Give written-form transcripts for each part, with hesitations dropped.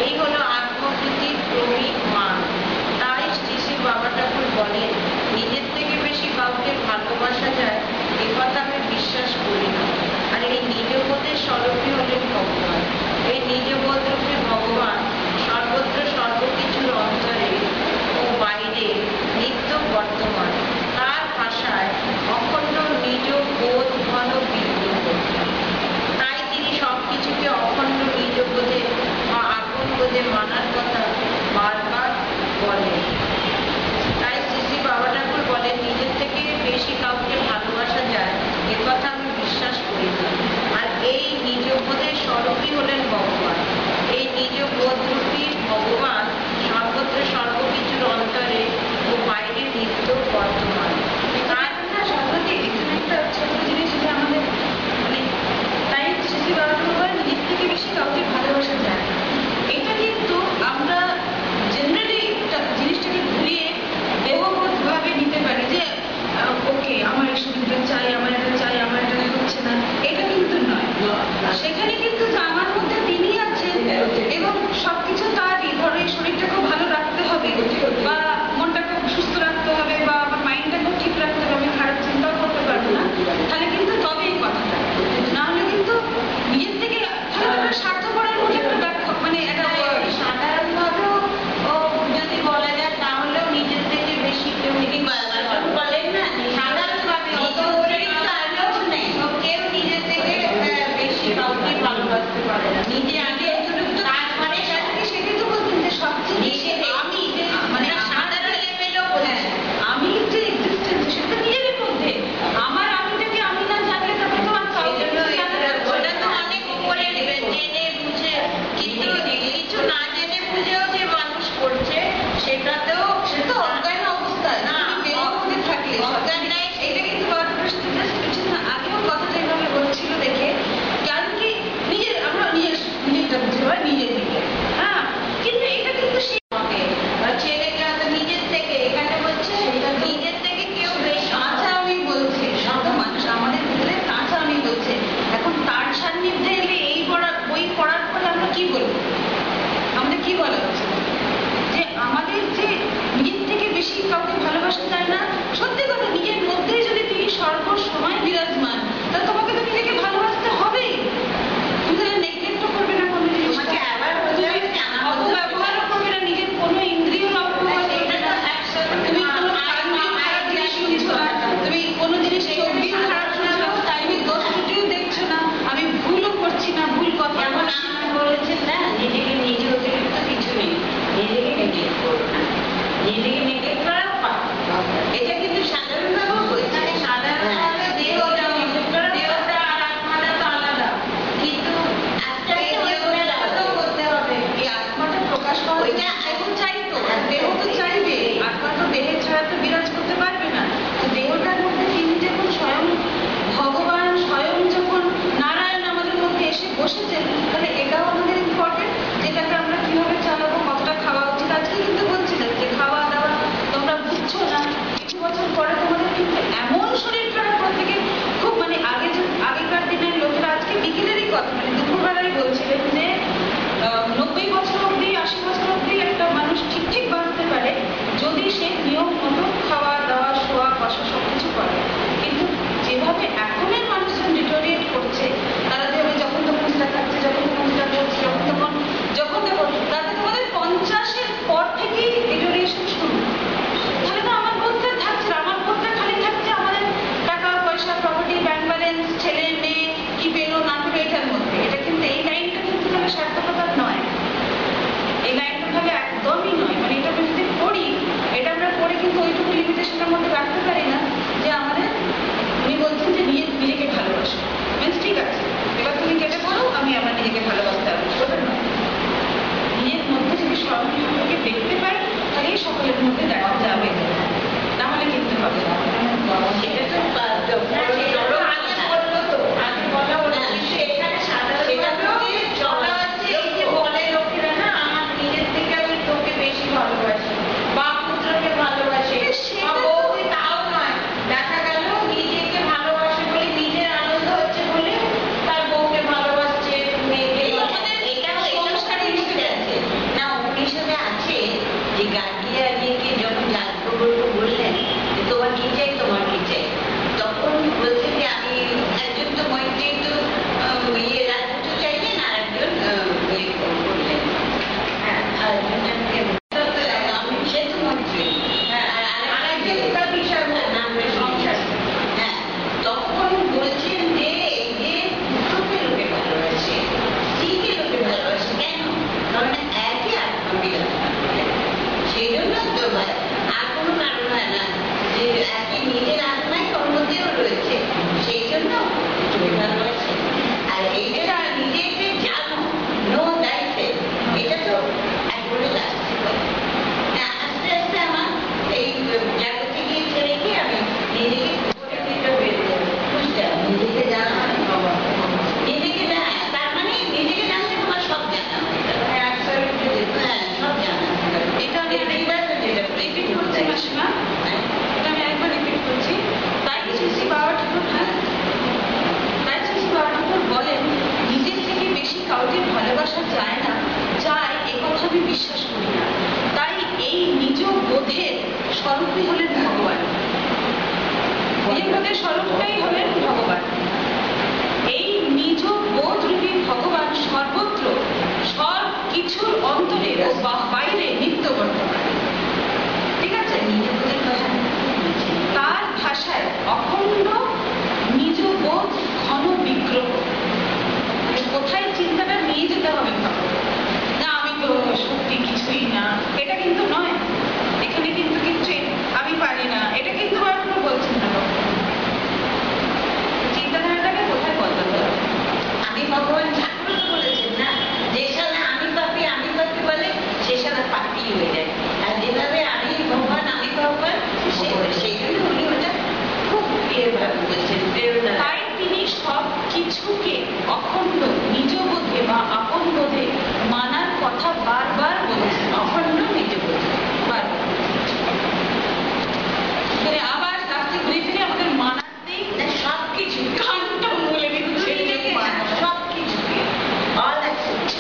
এই হলো আত্মবুদ্ধি নিজের বোধের স্বরূপটাই হলেন ভগবান। এই নিজ বোধরূপী ভগবান সর্বত্র সব কিছুর অন্তরে ও বাইরে নিত্য বর্তমান। ঠিক আছে? তার ভাষায় অখণ্ড নিজ বোধ ঘন বিগ্রহ। কোথায় চিন্তাটা নিয়ে যেতে হবে না, আমি তো সত্যি কিছুই না, এটা কিন্তু নয়। এখানে কিন্তু কিছু আমি পারি না, এটা কিন্তু এখনো বলছেন না। চিন্তাধারাটাকে কোথায় বদলাতে হবে? আমি ভগবান ঠাকুর তো বলেছেন না, যে সালে আমি পাপি বলে সে সালে পাপি হয়ে যায়। আর যেভাবে আমি ভগবান সেই জন্য উনি ওটা খুব ইয়েভাবে বলছেন, প্রেরণা। তাই তিনি সব কিছুকে অখণ্ড নিজ বোধে বা আপন বোধে মানার কথা বারবার বলছেন। অখণ্ড নিজ বোধে বারবার আবার লাস্টে ঘুরে ফিরে আমাদের মানার দিক সব কিছু ঘন্টা বলে দিচ্ছে সব কিছুকে অল অ্যাকসেপ্ট।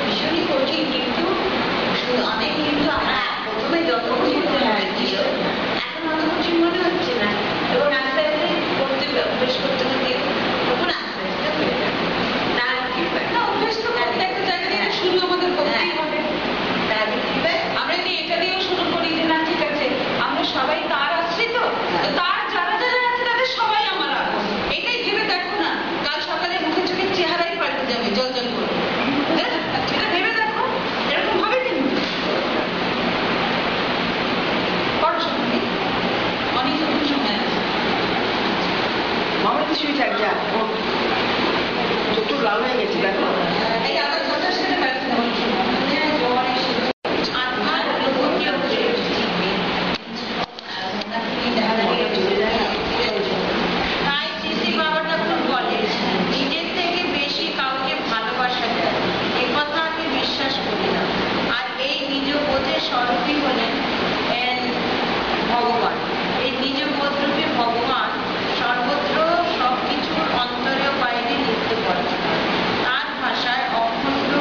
ভীষণই কঠিন, কিন্তু অনেক, কিন্তু আমরা প্রথমে যত কঠিন মনে হয়েছিল এখন অত কঠিন মনে হচ্ছে না, এবং আস্তে আস্তে করতে অভ্যেস করতে থাকি, তখন আস্তে আস্তে হয়ে যাবে। তার কৃপায় না, অভ্যেস তো প্রত্যেকটা জায়গা থেকে শুরু আমাদের করতেই হবে। তার কৃপায় আমরা যদি এটা দিয়েও শুরু করি যে না ঠিক আছে আমরা সবাই তার আশ্রিত, তার যারা যারা আছে তাদের সবাই আমার আপন, এটাই ভেবে দেখো না, কাল সকালে মুখে চোখের চেহারাই পাল্টে যাবে, জল জল করে। এটা ভেবে দেখো, এরকম ভাবে কিন্তু পড়াশোনা নেই, অনেক সময় আছে। আমার কিছুই থাকছে, চতুর লাল হয়ে গেছে দেখো। এই আবার কথার সাথে ব্যস্ত হচ্ছে স্বরূপই হলেন ভগবান। এই নিজ বোধরূপী ভগবান সর্বত্র সবকিছুর অন্তরে বাইরে লিপ্ত করেন। তার ভাষায় অখণ্ড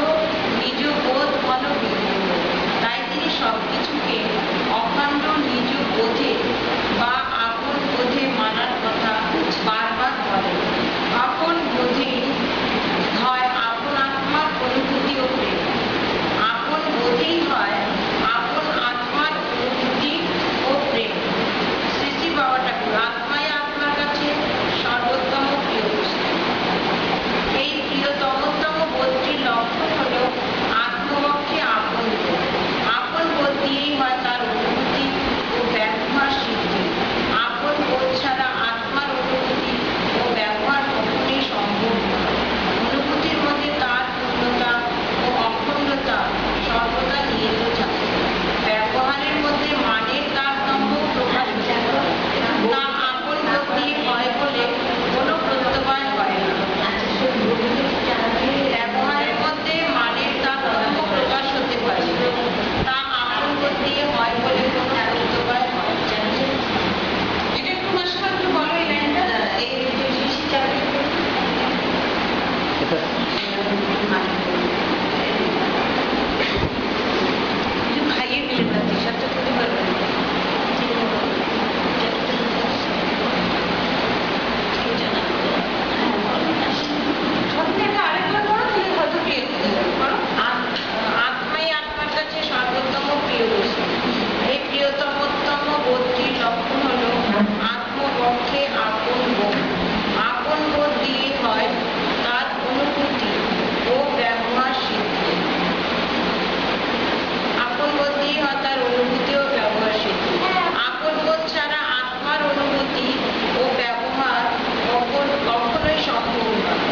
নিজ বোধ ঘন বিগ্রহ। তাই তিনি সবকিছুকে অখণ্ড নিজ বোধে বা আপন বোধে মানার কথা বারবার বলেন। আপন বোধে হয় আপন আত্মার অনুভূতি ও প্রেম, আপন বোধেই হয় আপন আত্মার অনুভূতি ও প্রেম। শ্রী শ্রী বাবা ঠাকুর, আত্মাই আপনার কাছে সর্বোত্তম প্রিয় বস্তু। এই প্রিয়তমতম বোধটির লক্ষণ হল আত্মপক্ষে আপন বোধ। আপন বোধ দিয়েই হয় তার অনুভূতি ও ব্যবহার সিদ্ধি। আপন বোধ ছাড়া আত্মার অনুভূতি ও ব্যবহার কখনোই সম্ভব নয়। অনুভূতির মধ্যে তার পূর্ণতা ও অখণ্ডতা সর্বদা নিহিত থাকে। ব্যবহারের মধ্যে মানের তারতম্য প্রকাশিত হয়। তা আপন বোধ দিয়ে হয় বলে কোনো প্রত্যয় হয় না। ব্যবহারের মধ্যে মানের তারতম্য প্রকাশ হতে পারে, তা আপন বোধ দিয়ে হয় বলে কোনো প্রত্যয় হয় না। এটা একটু মাসিমা একটু বলো এই লাইনটা। এই বেশি চাকরি খাইয়ে দিলেন না, টি-শার্টটা তুলতে পারবেন আরেকবার পড়ো, তুমি হয়তো ক্লিয়ার হতে যাবে। পড়ো। আত্মাই আপনার কাছে সর্বোত্তম প্রিয় বস্তু। এই প্রিয়তমোত্তম বোধটির লক্ষণ হল আত্মপক্ষে আপন বোধ। আপন বোধ দিয়ে হয় তার অনুভূতি ও ব্যবহার সিদ্ধি। আপন বোধ দিয়ে হয় তার অনুভূতি ও ব্যবহার সিদ্ধি। আপন বোধ ছাড়া আত্মার অনুভূতি ও ব্যবহার কখনোই সম্ভব নয়।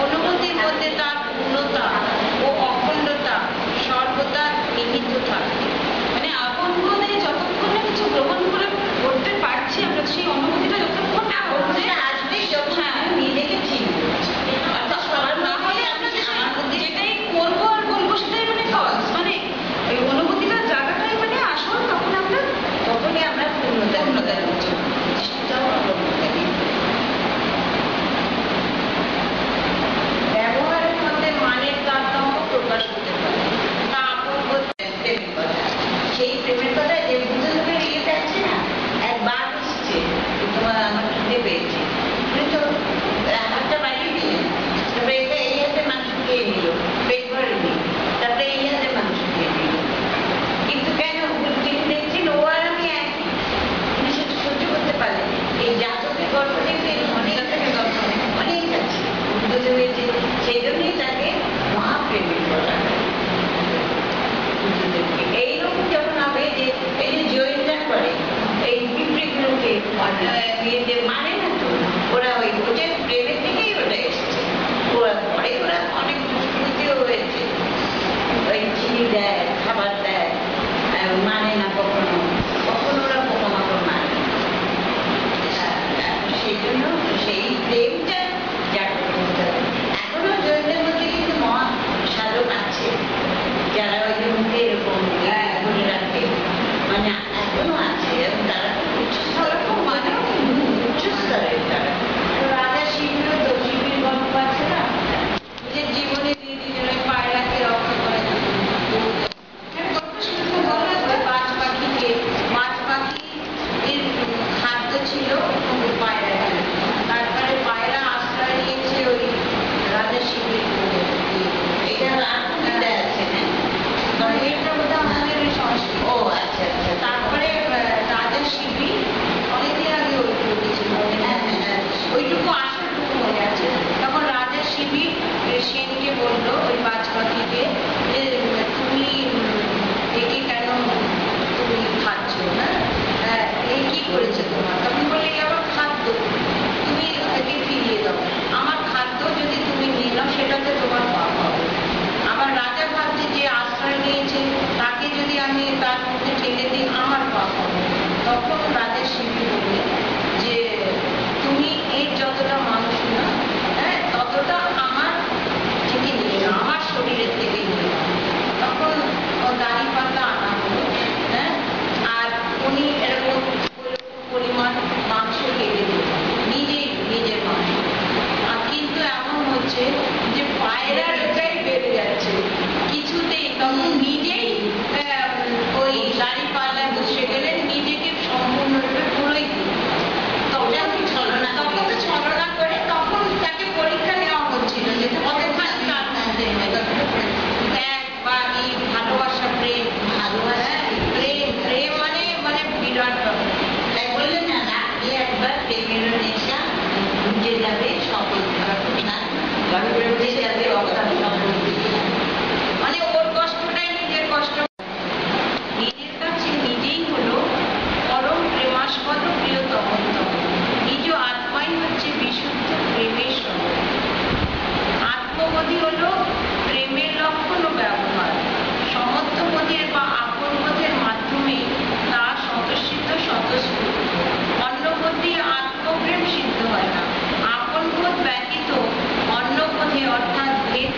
অনুভূতির মধ্যে তার পূর্ণতা ও অখণ্ডতা সর্বদা নিহিত থাকে। মানে আপন বোধে যতক্ষণ না কিছু গ্রহণ করে করতে পারছি আমরা, সেই অনুভূতিটা যতক্ষণ না হচ্ছে আসবেই যখন আমি নিজেকে চিনবো। অর্থাৎ না হলে আমরা যেটাই করবো আর বলবো সেটাই মানে ফলস, মানে ওই অনুভূতিটার জায়গাটাই মানে আসল, তখনই আমরা পূর্ণতা হচ্ছে। ব্যবহারের মধ্যে মানের তারতম্য প্রকাশ হতে পারে, তা আপন বোধ প্রেম করে। মেয়েদের মানে না তো, ওরা ওই ওটা প্রেমের থেকেই ওটা এসেছে। ওরা পরে ওরা অনেক দুষ্কৃতিও হয়েছে, ওই চিনি দেয়, খাবার দেয়, মানে না কখনো, কখনো ওরা পোকামাকড় মানে না। সেই জন্য সেই প্রেমটা জাগ্রত হতে হবে। এখনো জৈনদের মধ্যে কিন্তু মহা সাধক আছে, যারা ওই যে মুখে এরকম ধরে রাখে, মানে এখনো আছে, এবং তারা খুব উচ্চস্তরের, উচ্চস্তরের তারা। রাজা শিবিরও তো শিবির গল্প আছে না, নিজের জীবনে দিয়ে দিলেন ওই পায়রাকে রক্ষা করার জন্য। মাছ পাখিকে, মাছ পাখির খাদ্য ছিল পায়রা, তারপরে পায়রা আশ্রয় নিয়েছে ওই রাজা শিবির। এটা আছে না, এটা বোধ আমাদের সংস্কৃতি। ও আচ্ছা আচ্ছা। তারপরে রাজা শিবির অনেকদিন আগে ওইটুকু ছিল, ওইটুকু আসাটুকু মনে আছে। তখন রাজা শিবির সেনকে বললো, ওই বাজ পাখিকে, যে তুমি একে কেন তুমি খাচ্ছ, হ্যাঁ এই কি করেছে তোমার? তখন বললে আমার খাদ্য, তুমি একে ফিরিয়ে দাও। আমার খাদ্য যদি তুমি নিয়ে নাও সেটাতে তোমার পাপ হবে। আমার রাজা ভাবছে যে আশ্রয় নিয়েছে তাকে যদি আমি তার মধ্যে ঠেলে দিই আমার পাপ হবে। তখন রাজা শিবির বললেন যে তুমি এর যতটা মানুষ না, হ্যাঁ ততটা আমার থেকে নিয়ে নাও, আমার শরীরের থেকে নিয়ে নাও। তখন দাড়ি পাতা আনা হলো, হ্যাঁ, আর উনি এরকম পরিমাণ মাংস কেটে দিলেন, নিজের মাংস। আর কিন্তু এমন হচ্ছে যে পায়রার ওটাই বেড়ে যাচ্ছে কিছুতেই। তখন নিজেই ওই দাড়ি পাল্লায় বসে গেলেন, নিজেকে সম্পূর্ণরূপে পুরোই দিলেন। তখন তো ছলনা করে তখন তাকে পরীক্ষা নেওয়া হচ্ছিল যে কতখানি তার মধ্যে ত্যাগ বা এই ভালোবাসা, প্রেম, ভালোবাসা, প্রেম মানে মানে বিরাট ব্যাপার। তাই বললেন না, রাত্রে একবার প্রেমের নেশা বুঝে যাবে, সকল বুঝে যাবে, অকাল সকল বুঝে যাবে। মানে ওর কষ্টটাই নিজের কষ্ট, নিজের কাছে নিজেই হলো পরম প্রেমাস্পদ প্রিয়তম। নিজ আত্মাই হচ্ছে বিশুদ্ধ প্রেমের স্বরূপ। আত্মবোধই হলো প্রেমের লক্ষণ ও ব্যবহার। সমত্ববোধের বা আপনবোধের মাধ্যমে তা স্বতঃসিদ্ধ স্বতঃস্ফূর্ত। অন্যবোধ দিয়ে আত্মপ্রেম সিদ্ধ হয় না। আপনবোধ ব্যতীত অন্যবোধে অর্থাৎ ভেদ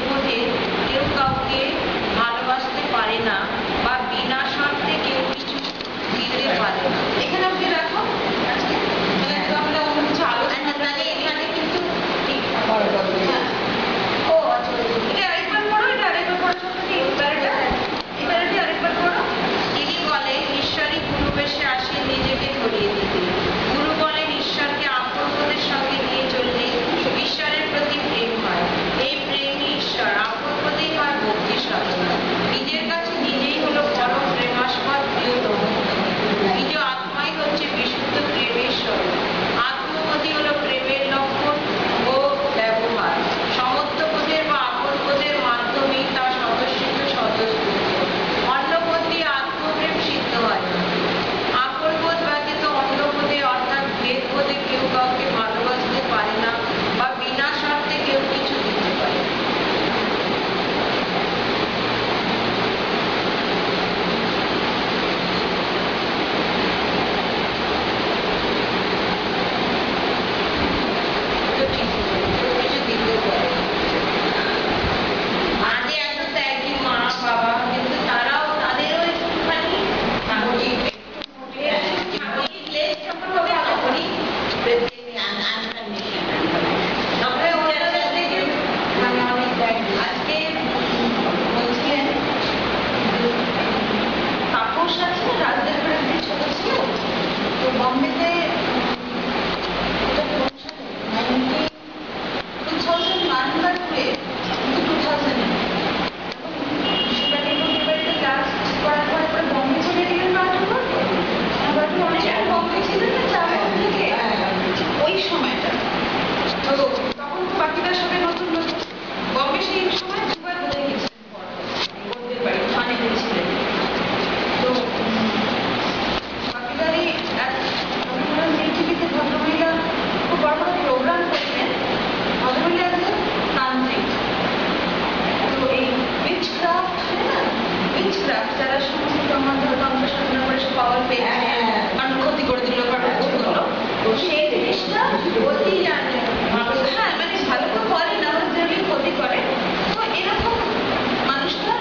সম্বন্ধে হয়তো অংশ সাধনা করে সে পাওয়ার পেয়েছে, হ্যাঁ। কারণ ক্ষতি করে দিল, কারণ কিছু করলো, তো সেই জিনিসটা অতি জানে। হ্যাঁ, মানে ভালো তো করে না, যদি ক্ষতি করে, তো এরকম মানুষটা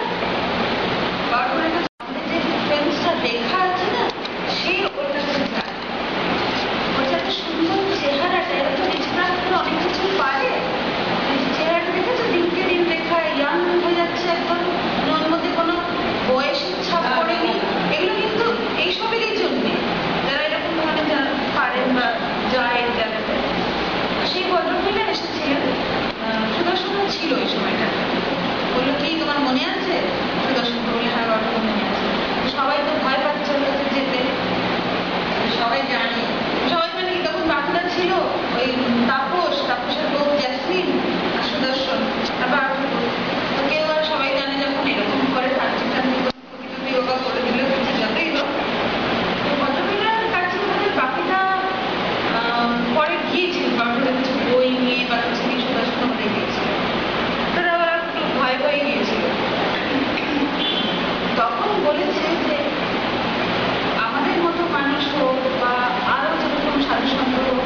বারবারের কাছে আমাদের যে ডিফারেন্সটা দেখা আছে না, সে ওর কাছে যায়। ওর যে একটা সুন্দর চেহারাটা, এরা তো রিচক্রাফট করে অনেক কিছু পারে, চেহারাটা দেখেছো দিনকে দিন দেখা ইয়াং হয়ে যাচ্ছে একদম, ওর মধ্যে কোনো বয়সের ছাপ পড়েনি। এগুলো কিন্তু এইসবেরই জন্যে, যারা এরকম ধরনের যারা পারেন বা যায় এই জায়গাতে। সেই ভদ্রমহিলা এসেছিলেন, সুদর্শন ছিল এই সময়টা, বললো কি তোমার মনে আছে? সুদর্শন বললে হ্যাঁ বাবা মনে আছে। সবাই তো ভয় পাচ্ছে ওর কাছে যেতে, সবাই জানে, সবাই মানে কি তখন বাঁকুড়া ছিল ওই তাপসের বউ জ্যাসমিন আর সুদর্শন আর বাবু, তো কেউ আর সবাই জানে যখন এরকম করে তান্ত্রিক যোগা করে দিল, কিছু যতই হোক, তো ভদ্রমহিলার কাছে ওদের বাকিটা পরে গিয়েছিল, বাবুরা কিছু বই নিয়ে বা কিছু নিয়ে সুদর্শন আমাদের গিয়েছিল, তারা আবার একটু ভয় পেয়ে গিয়েছিল। তখন বলেছে যে আমাদের মতো মানুষ হোক বা আরো যেরকম সাধুসঙ্গ হোক,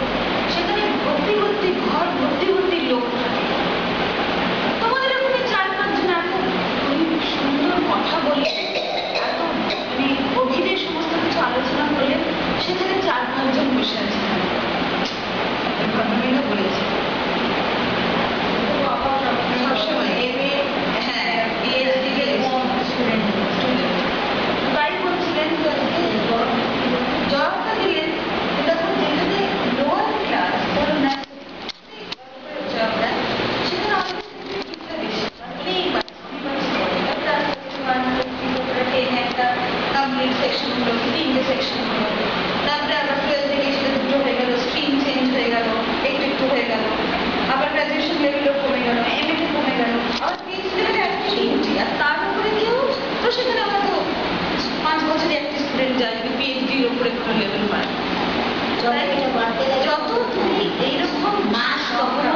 সেখানে ভর্তি ভর্তি ঘর ভর্তি ভর্তি লোক থাকে, তোমাদের এরকমই 4-5 জন এত সুন্দর কথা বলে, এত মানে গভীরে সমস্ত কিছু আলোচনা করলে সেখানে 4-5 জন বসে আছে, ভদ্রমহিলা বলেছে। সবসময় হ্যাঁ পিএইচডি স্টুডেন্ট তাই বলছিলেন, জবটা দিলেন, তখন যেখানে লোয়ার ক্লাস ধরুন জবটা, সেখানে আমাদের বেশি একটা কমপ্লিট সেকশন হলো, 3টে সেকশন হলো, তারপরে আবার 12 থেকে সেটা 2টো হয়ে গেল, স্ট্রিম চেঞ্জ হয়ে গেল, একটু হয়ে গেল, আবার গ্রাজুয়েশন লেভেলও কমে গেল, এমএ কমে গেল, আবার পিএইচডি লেভেলে একটা, আর তার উপরে কেউ তো সেখানে আমরা তো 5 বছরে একটা স্টুডেন্ট যায় পিএইচডির উপরে কোনো লেভেল পায়। যত তুমি এইরকম মাস কখনো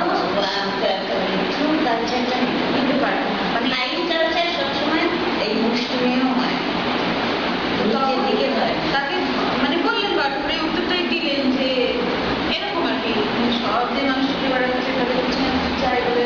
থ্রু কালচারটা নিতে পারো, মানে লাইন কালচার সবসময় এই মুষ্টিমেয় হয়, নিচের দিকে হয়। তাকে মানে বললেন বারবার এই উত্তরটাই দিলেন যে এরকম আর কি, সব যে মানুষ ছুটে বেড়াচ্ছে তাদের পিছনে চাই বলে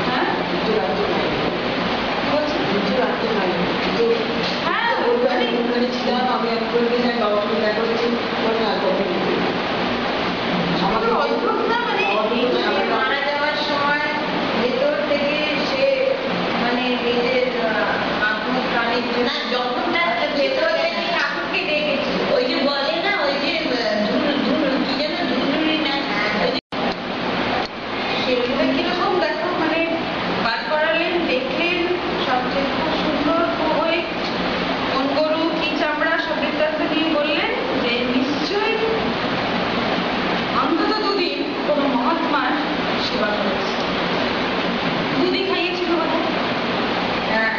হ্যাঁ বলছি হ্যাঁ ওখানে ছিলাম আমি এক করে যাই বাবার সঙ্গে দেখা করছি আমাদের অদ্ভুত না, মানে সে মারা যাওয়ার সময় ভেতর থেকে সে মানে নিজের আত্ম প্রাণীর জন্য যখন তার ভেতর থেকে ঠাকুরকে ডেকেছে, ওই যে বলে না, ওই যে কি যেন ধুনুরি না, সেগুলো কিরকম দেখো, মানে বার করালেন, দেখলেন, সবচেয়ে খুব সুন্দর হয়ে কোন গরু কি চামড়া সব বৃত্তান্ত নিয়ে বললেন যে নিশ্চয়ই অন্তত দুদিন কোনো মহাত্মার সেবা করেছে। দুদিন খাইয়েছিল বোধ হয়। হ্যাঁ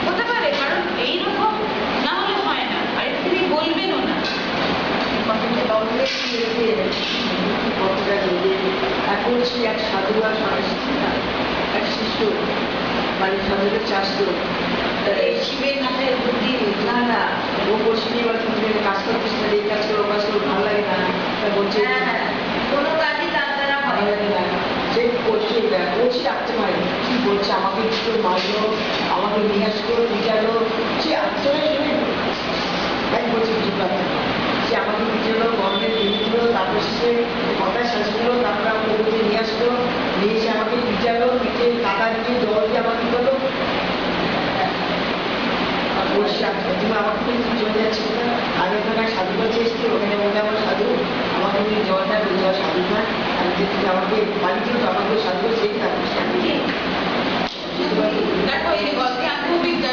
হতে পারে, কারণ এইরকম না হলে হয় না, আর তিনি বলবেনও না। এখন সে এক সাধু আর সন্ন্যাসী না, এক শিষ্য বাড়ির সাধুকে চাষ করত। এই শিবের মাথায় বুদ্ধি না না, ও বসে নিয়ে এবার তুমি কাজ করছিস না, এই কাজ করো, কাজ করো, ভালো লাগে না, তা বলছে হ্যাঁ হ্যাঁ, কোনো কাজই তার দ্বারা ভালো হয় লাগে না, সে করছে বলছি রাখতে পারে কি বলছে, আমাকে একটু মারলো, আমাকে নিয়ে আসলো, বিচারলো, সে আত্মরা শুনে তাই বলছে কিছু রাখতে সে আমাকে বিচারলো, গরমে দিয়ে দিল, তারপর সে মাথায় শ্বাস করলো, তারপরে আমাকে বলছে নিয়ে আসলো, নিয়ে এসে আমাকে বিচারলো, পিঠে কাদা দিয়ে জল দিয়ে আমাকে করলো। বলছি তুমি আমাকে কিন্তু চলে যাচ্ছি না, আমি ওখানে এক সাধু কাছে এসেছি, ওখানে মনে আমার সাধু আমাকে তুমি জলটা বলে যাওয়া সাধু না, আমি যে তুমি আমাকে বাড়ি দিও, আমাকে সাধু সেই থাকবে দেখো এই যে গল্পে আত্মবিদ্যা